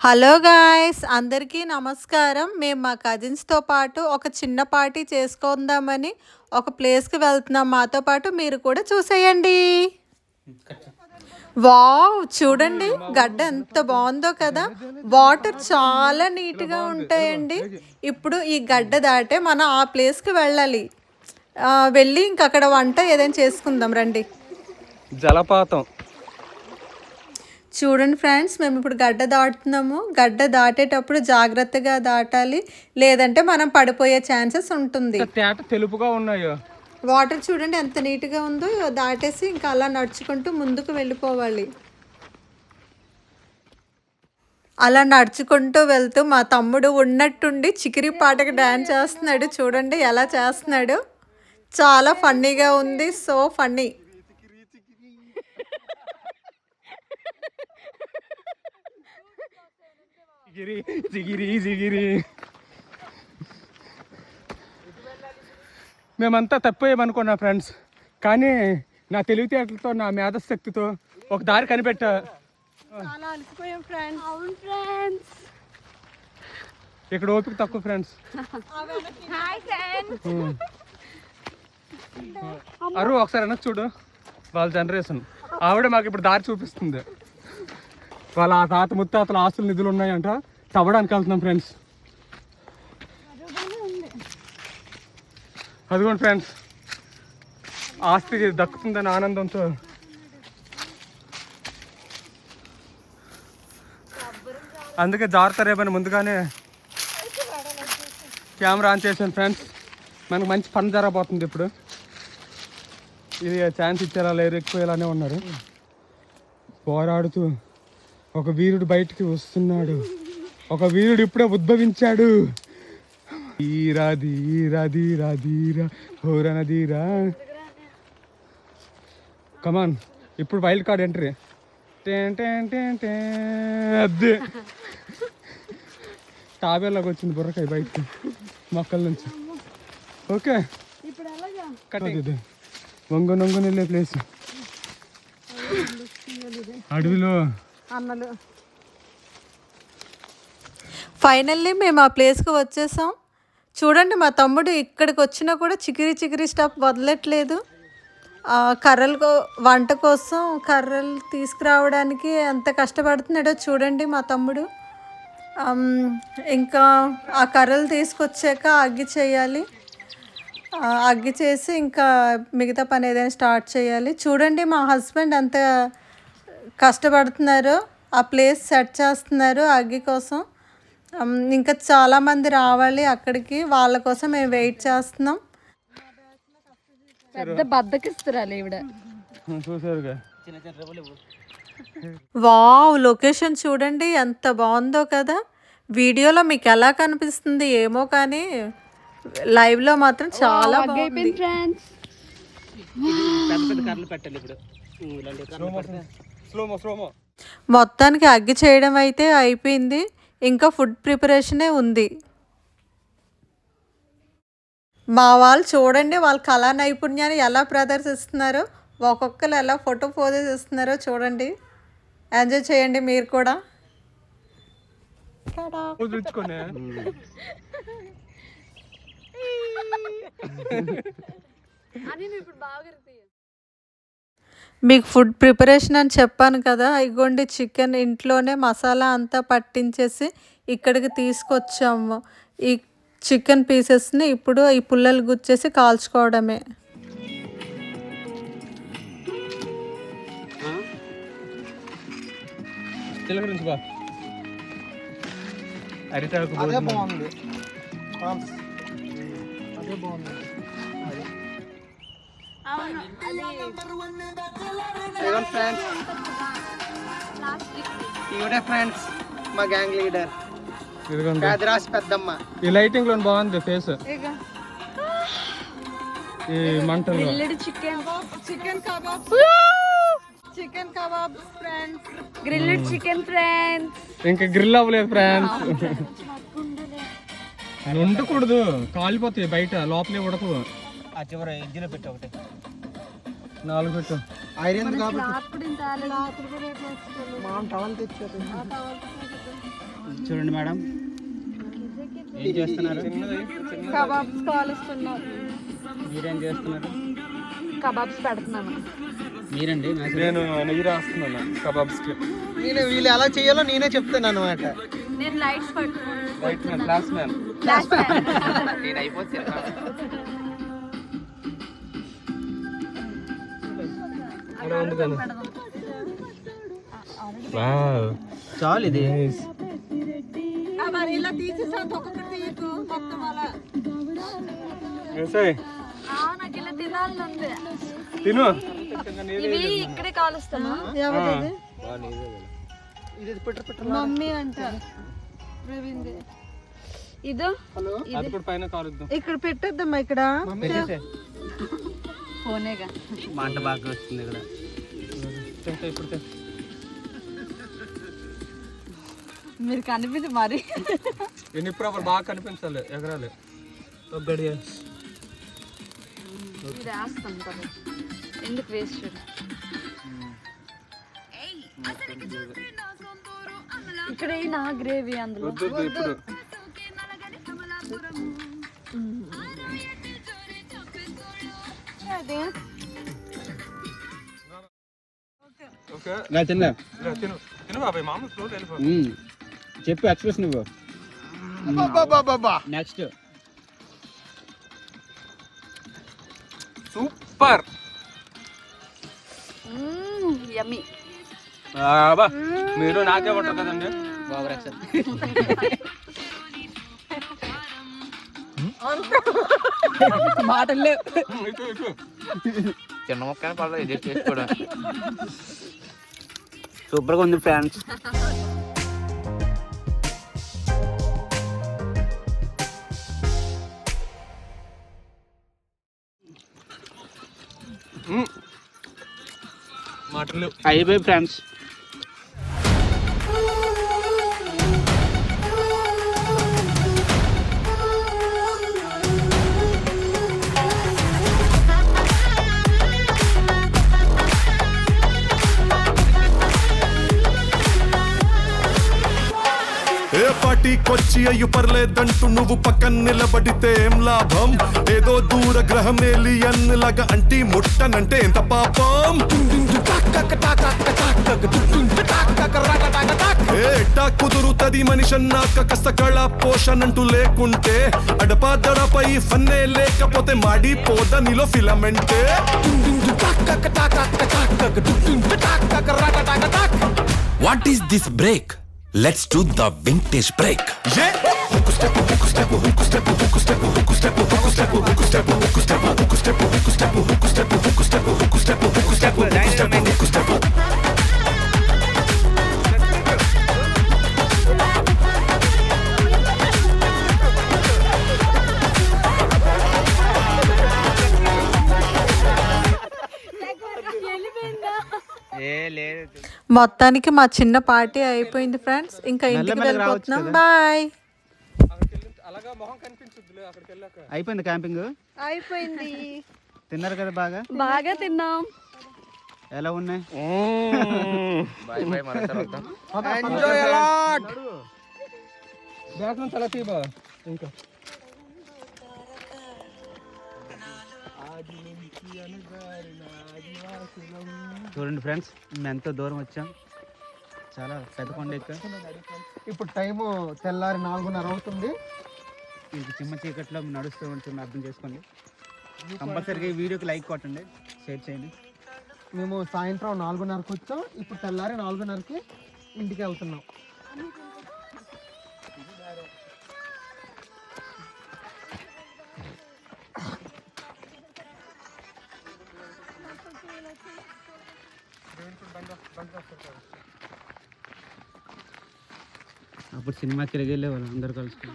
Hello guys, అందరికీ నమస్కారం. మేము మా కజిన్స్తో పాటు ఒక చిన్న పార్టీ చేసుకుందామని ఒక ప్లేస్కి వెళ్తున్నాం. మాతో పాటు మీరు కూడా చూసేయండి. వావ్, చూడండి గడ్డ ఎంత బాగుందో కదా. వాటర్ చాలా నీట్గా ఉంటాయండి. ఇప్పుడు ఈ గడ్డ దాటే మనం ఆ ప్లేస్కి వెళ్ళాలి. వెళ్ళి ఇంక అక్కడ వంట ఏదైనా చేసుకుందాం రండి. జలపాతం చూడండి ఫ్రెండ్స్, మేము ఇప్పుడు గడ్డ దాటుతున్నాము. గడ్డ దాటేటప్పుడు జాగ్రత్తగా దాటాలి, లేదంటే మనం పడిపోయే ఛాన్సెస్ ఉంటుంది. తేట తెలుపుగా ఉన్నాయో. వాటర్ చూడండి ఎంత నీట్గా ఉందో. దాటేసి ఇంకా అలా నడుచుకుంటూ ముందుకు వెళ్ళిపోవాలి. అలా నడుచుకుంటూ వెళ్తూ మా తమ్ముడు ఉన్నట్టుండి చికిరి పాటకి డ్యాన్స్ చేస్తున్నాడు. చూడండి ఎలా చేస్తున్నాడు, చాలా ఫన్నీగా ఉంది. So funny. మేమంతా తప్పిపోయామనుకున్నా ఫ్రెండ్స్, కానీ నా తెలివితేటలతో నా మేధశక్తితో ఒక దారి కనిపెట్టా. చాలా అలసిపోయాం ఫ్రెండ్స్. అవును ఫ్రెండ్స్. ఇక్కడ ఓపిక తక్కువ ఫ్రెండ్స్. Hi friends. అరు ఒకసారి అన్న చూడు, వాళ్ళ జనరేషన్ ఆవిడ మాకు ఇప్పుడు దారి చూపిస్తుంది. వాళ్ళ ఆ తాత ముత్తాతల ఆస్తులు నిధులు ఉన్నాయంట, తవ్వడానికి వెళ్తున్నాం ఫ్రెండ్స్. అదిగోండి ఫ్రెండ్స్, ఆస్తి దక్కుతుందని ఆనందంతో అందుకే జాగ్రత్త ముందుగానే కెమెరా ఆన్ చేశాను ఫ్రెండ్స్. మనకు మంచి పని జరగబోతుంది ఇప్పుడు. ఇది ఛాన్స్ ఇచ్చారా లేరు, ఎక్కువలానే ఉన్నారు. పోరాడుతూ ఒక వీరుడు బయటికి వస్తున్నాడు. ఒక వీరుడు ఇప్పుడే ఉద్భవించాడు. ధీరా ధీరా ధీరా ధీరా హోరన ధీరా. కమాన్, ఇప్పుడు వైల్డ్ కార్డ్ ఎంట్రీ. అదే తాబేలాగా వచ్చింది బుర్రకాయ బయటకి మొక్కల నుంచి. ఓకే, కట్టేది వంగ నొంగ వెళ్ళే ప్లేస్ అడవిలో. ఫైనల్లీ మేము ఆ ప్లేస్కి వచ్చేసాం. చూడండి, మా తమ్ముడు ఇక్కడికి వచ్చినా కూడా చికిరి చికిరి స్టాప్ వదలట్లేదు. కర్రలు వంట కోసం కర్రలు తీసుకురావడానికి ఎంత కష్టపడుతున్నాడో చూడండి మా తమ్ముడు. ఇంకా ఆ కర్రలు తీసుకొచ్చాక అగ్గి చేయాలి. అగ్గి చేసి ఇంకా మిగతా పని ఏదైనా స్టార్ట్ చేయాలి. చూడండి మా హస్బెండ్ ఎంత కష్టపడుతున్నారో, ఆ ప్లేస్ సెట్ చేస్తున్నారు అగ్గి కోసం. ఇంకా చాలామంది రావాలి అక్కడికి, వాళ్ళ కోసం మేము వెయిట్ చేస్తున్నాం. పెద్ద బద్దకిస్తురాలు ఈవిడ. చూసారుగా. వావ్, లొకేషన్ చూడండి ఎంత బాగుందో కదా. వీడియోలో మీకు ఎలా కనిపిస్తుంది ఏమో, కానీ లైవ్లో మాత్రం చాలా బాగుంది. ఫ్రెండ్స్, మొత్తానికి అగ్గి చేయడం అయితే అయిపోయింది, ఇంకా ఫుడ్ ప్రిపరేషనే ఉంది. మా వాళ్ళు చూడండి వాళ్ళ కళా నైపుణ్యాన్ని ఎలా ప్రదర్శిస్తున్నారో, ఒక్కొక్కరు ఎలా ఫోటో పోజెస్ ఇస్తున్నారో చూడండి. ఎంజాయ్ చేయండి మీరు కూడా. మీకు ఫుడ్ ప్రిపరేషన్ అని చెప్పాను కదా, ఇగోండి చికెన్ ఇంట్లోనే మసాలా అంతా పట్టించేసి ఇక్కడికి తీసుకొచ్చాము. ఈ చికెన్ పీసెస్ని ఇప్పుడు ఈ పుల్లలు గుచ్చేసి కాల్చుకోవడమే. ఫ్రెండ్స్, మా గ్యాంగ్ లీడర్ పెద్దమ్మ. ఈ లైటింగ్ లో బాగుంది ఫేస్. ఈ మంటలు chicken kebab friends, grilled chicken friends. ఇంకా గ్రిల్ అవ్వలేదు ఫ్రెండ్స్. ఉండకూడదు, కాలిపోతాయి బయట, లోపలే ఉడకు. ఆ చివరి ఇంజిన్ పెట్టి ఒకటి 4 పెట్టు. ఐరన్ కాబట్టి టవల్ తెచ్చారు. చూడండి మేడం, ఏం చేస్తున్నారు? కబాబ్స్ కాలుస్తున్నాం. మీరేం చేస్తున్నారు? కబాబ్స్ పెడుతున్నాను. మీరండి నేను నెయ్యి రాస్తున్నాను కబాబ్స్కి. నేను వీళ్ళు ఎలా చేయాలో నేనే చెప్తాను అనమాట. నేను లైట్స్ పట్టుకున్నాను. Class man. నేను అయిపోతే చాలు ఇది. మరి ఇలా తీసేసాను ఒక్కొక్కటి తీయకు మొత్తం అలా. నాకు ఇలా తినాలని ఉంది. తిను. ఇవి ఇక్కడే కాలుస్తాను. ఎవరిది? ఇది పెట్టు మమ్మీ అంట ప్రవీణ్ది. ఇదో అది కూడా పైన కాలుద్దాం. ఇక్కడ పెట్టొద్దమ్మా ఇక్కడ. ఫోనేగా. మంట బాగా వస్తుంది ఇక్కడ. ఇప్పుడు మీరు కనిపించి మరి ఎన్ని ప్రాపర్ బాగా కనిపించాలి, ఎగరాలి. ఒక గడియ వేస్తాం కదా, ఎందుకు వేస్ట్. ఇక్కడ నా గ్రేవీ అందులో. వద్దు ఇప్పుడు. అదే ఓకే తిన్నా తిను తిను బాబాయ్, మామూలు ఫ్లోర్ వెళ్ళిపో. చెప్పు ఎక్స్ప్రెస్ నువ్వు. Next super. యమ్మీ. మీరు నాకే పట్టరు కదండి. మాటలు చిన్న మొక్క పర్లేదు, అడ్జస్ట్ చేసుకోవడం. సూపర్గా ఉంది ఫ్రెండ్స్. మాటలు అయిపోయి ఫ్రెండ్స్. ఏ పార్టీకొచ్చి అయ్యు పర్లేదంటూ నువ్వు పక్కన నిలబడితే ఏం లాభం? ఏదో దూర గ్రహం ఏలియన్ లాగా అంటి ముట్టనంటే ఎంత పాపం? ఏటా కుదురుతది మనిషన్నాక కష్ట కళ పోషణంటూ లేకుంటే, అడపా దడపై ఫన్నే లేకపోతే మాడిపోద నీలో ఫిలమెంటే. What is this break? Let's do the vintage break. Yeah. Hook step, hook step, hook step, hook step, hook step, hook step, hook step, hook step, hook step, hook step, hook step, hook step, hook step, hook step, hook step, hook step. మొత్తానికి మా చిన్న party అయిపోయింది friends. ఇంకా ఇంటికి వెళ్ళిపోతున్నాం. Bye. అలాగా మొహం కనిపించొద్దులే అక్కడికి వెళ్ళాక. అయిపోయింది క్యాంపింగ్. అయిపోయింది. తిన్నారు కదా బాగా? బాగా తిన్నాం. ఎలా ఉన్నాయి? బాయ్ బాయ్, మన తర్వాత ఎంజాయ్ అలాట్. బ్యాక్ నుంచి అలా తీబా. ఇంకా చూడండి ఫ్రెండ్స్, మేము ఎంతో దూరం వచ్చాం. చాలా పెద్ద కొండ ఎక్క. ఇప్పుడు టైము తెల్లారి 4:30 అవుతుంది. మీకు చిమ్మ చీకట్లో నడుస్తూ ఉంటుంది, అర్థం చేసుకోండి. కంపల్సరీగా ఈ వీడియోకి లైక్ కొట్టండి, షేర్ చేయండి. మేము సాయంత్రం 4:30కి వచ్చాం. ఇప్పుడు తెల్లారి 4:30కి ఇంటికి వెళ్తున్నాం. అప్పుడు సినిమాకి తిరిగి వెళ్ళే వాళ్ళు అందరు కలుసుకుని.